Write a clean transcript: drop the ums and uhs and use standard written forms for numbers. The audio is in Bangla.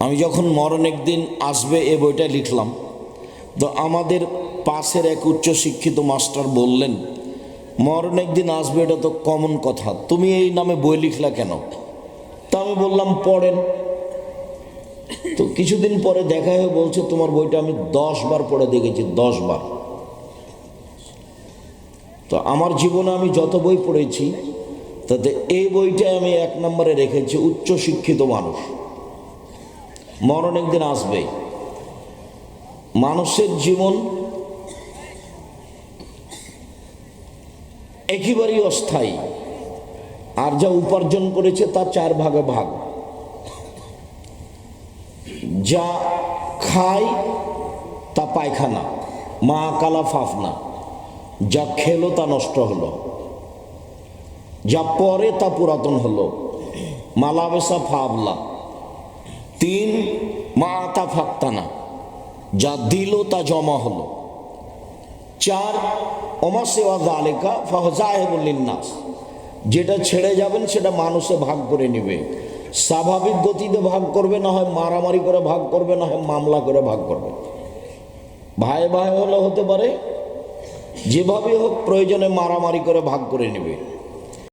আমি যখন মরণ একদিন আসবে এ বইটা লিখলাম, তো আমাদের পাশের এক উচ্চশিক্ষিত মাস্টার বললেন, মরণ একদিন আসবে এটা তো কমন কথা, তুমি এই নামে বই লিখলা কেন? তা আমি বললাম পড়েন। তো কিছুদিন পরে দেখা হয়ে বলছে, তোমার বইটা আমি 10 বার পড়ে দেখেছি, 10 বার। তো আমার জীবনে আমি যত বই পড়েছি তাতে এই বইটা আমি 1 নম্বরে রেখেছি, উচ্চশিক্ষিত মানুষ। মরণ একদিন আসবে। মানুষের জীবন একেবারেই অস্থায়ী, আর যা উপার্জন করেছে তা 4 ভাগে ভাগ। যা খায় তা পায়খানা, মা কালা ফাফনা। যা খেলো তা নষ্ট হলো, যা পরে তা পুরাতন হলো, মালাবেসা ফাবলা। 3 মা আতা ফাক্তানা, যা দিল তা জমা হলো। 4 ওমা সেওয়া জালেকা ফাহজাহেবুল্লিন্নাস, যেটা ছেড়ে যাবেন সেটা মানুষে ভাগ করে নেবে। স্বাভাবিক গতিতে ভাগ করবে, না হয় মারামারি করে ভাগ করবে, না হয় মামলা করে ভাগ করবে। ভাই ভাই হলে হতে পারে, যেভাবে হোক প্রয়োজনে মারামারি করে ভাগ করে নেবে।